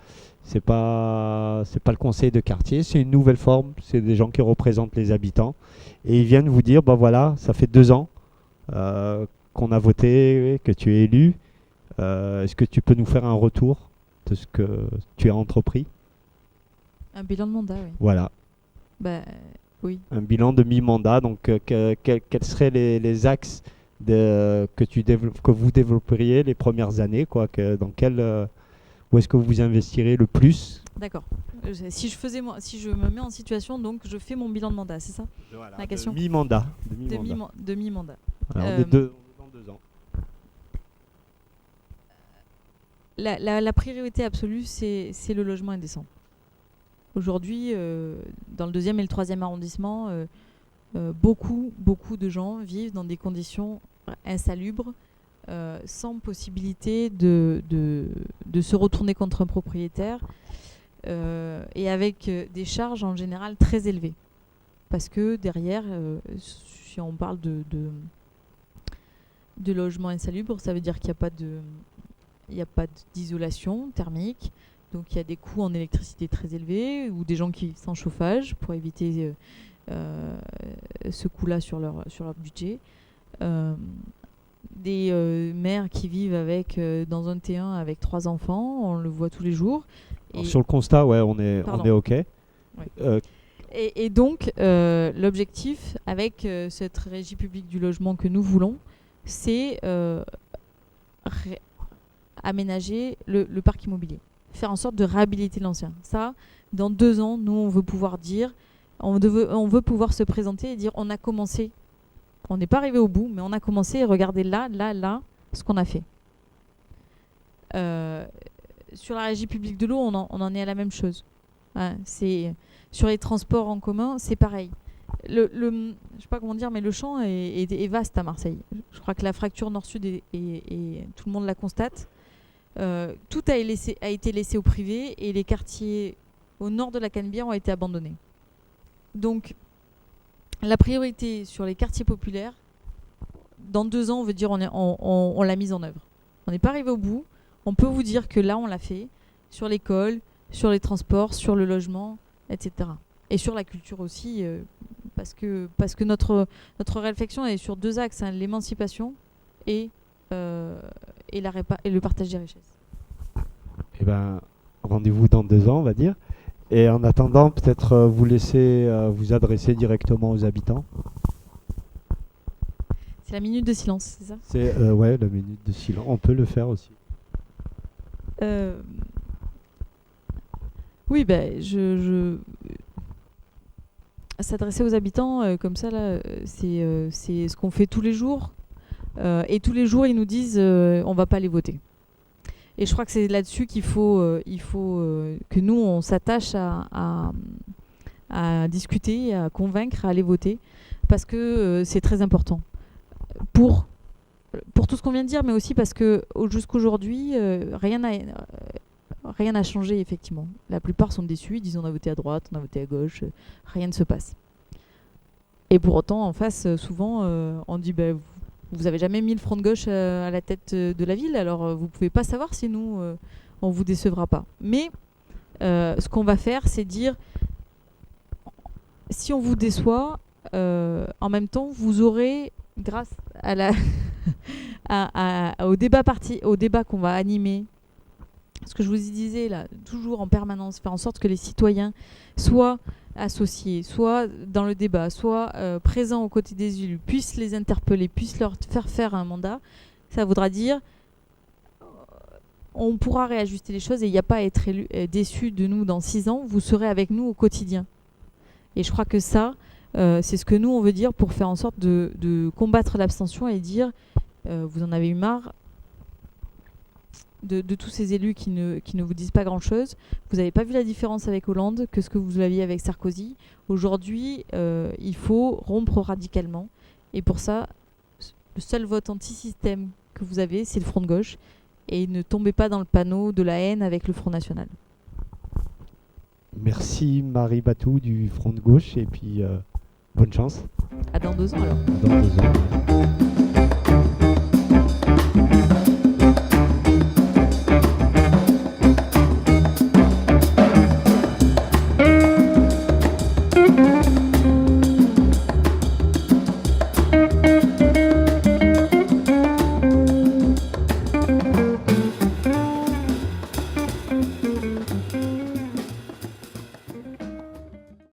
le conseil de quartier, c'est une nouvelle forme, c'est des gens qui représentent les habitants et ils viennent vous dire, bah voilà, ça fait 2 ans qu'on a voté, que tu es élu, est-ce que tu peux nous faire un retour de ce que tu as entrepris? Un bilan de mandat, oui. Voilà. Oui. Un bilan de mi-mandat, donc quels seraient les axes que vous développeriez les premières années, quoi, où est-ce que vous vous investirez le plus? D'accord. Si je me mets en situation, donc je fais mon bilan de mandat, c'est ça? Voilà, la question. De mi-mandat. De mi-mandat. Alors, on est dans 2 ans. La priorité absolue, c'est le logement indécent. Aujourd'hui, dans le 2e et le 3e arrondissement, beaucoup de gens vivent dans des conditions insalubres, sans possibilité de se retourner contre un propriétaire et avec des charges en général très élevées. Parce que derrière, si on parle de logement insalubre, ça veut dire qu'il n'y a pas d'isolation thermique, donc il y a des coûts en électricité très élevés ou des gens qui vivent sans chauffage pour éviter ce coût-là sur leur budget. Des mères qui vivent dans un T1 avec 3 enfants, on le voit tous les jours. Alors, sur le constat, ouais, on est OK. Ouais. Et donc, l'objectif avec cette régie publique du logement que nous voulons, c'est aménager le parc immobilier, faire en sorte de réhabiliter l'ancien. Ça, dans 2 ans, nous, on veut pouvoir dire, on veut pouvoir se présenter et dire on a commencé. On n'est pas arrivé au bout, mais on a commencé et regardez là, ce qu'on a fait. Sur la régie publique de l'eau, on en est à la même chose. Hein, sur les transports en commun, c'est pareil. Je ne sais pas comment dire, mais le champ est vaste à Marseille. Je crois que la fracture nord-sud, et tout le monde la constate. Tout a été laissé au privé et les quartiers au nord de la Canebière ont été abandonnés. Donc, la priorité sur les quartiers populaires, dans 2 ans, on veut dire on l'a mise en œuvre. On n'est pas arrivé au bout. On peut vous dire que là, on l'a fait sur l'école, sur les transports, sur le logement, etc. Et sur la culture aussi, parce que notre réflexion est sur 2 axes, hein, l'émancipation et et le partage des richesses. Eh ben, rendez-vous dans 2 ans, on va dire. Et en attendant, peut-être vous laisser vous adresser directement aux habitants. C'est la minute de silence, c'est ça? C'est ouais, la minute de silence. On peut le faire aussi. Oui, ben, s'adresser aux habitants comme ça, là, c'est ce qu'on fait tous les jours. Et tous les jours, ils nous disent on va pas aller voter. Et je crois que c'est là-dessus qu'il faut que nous, on s'attache à discuter, à convaincre, à aller voter, parce que c'est très important. Pour tout ce qu'on vient de dire, mais aussi parce que jusqu'aujourd'hui, rien n'a changé, effectivement. La plupart sont déçus, ils disent on a voté à droite, on a voté à gauche, rien ne se passe. Et pour autant, en face, souvent, on dit vous n'avez jamais mis le Front de gauche à la tête de la ville, alors vous ne pouvez pas savoir si nous, on ne vous décevra pas. Mais ce qu'on va faire, c'est dire, si on vous déçoit, en même temps, vous aurez, grâce au débat qu'on va animer, ce que je vous disais là, toujours en permanence, faire en sorte que les citoyens soient associés, soit dans le débat, soit présents aux côtés des élus, puissent les interpeller, puissent leur faire un mandat, ça voudra dire on pourra réajuster les choses et il n'y a pas à être déçu de nous dans 6 ans, vous serez avec nous au quotidien. Et je crois que ça, c'est ce que nous on veut dire pour faire en sorte de combattre l'abstention et dire vous en avez eu marre de tous ces élus qui ne vous disent pas grand-chose. Vous n'avez pas vu la différence avec Hollande que ce que vous aviez avec Sarkozy. Aujourd'hui, il faut rompre radicalement. Et pour ça, le seul vote anti-système que vous avez, c'est le Front de gauche. Et ne tombez pas dans le panneau de la haine avec le Front National. Merci Marie Batou du Front de gauche et puis bonne chance. À dans 2 ans alors. Dans 2 ans.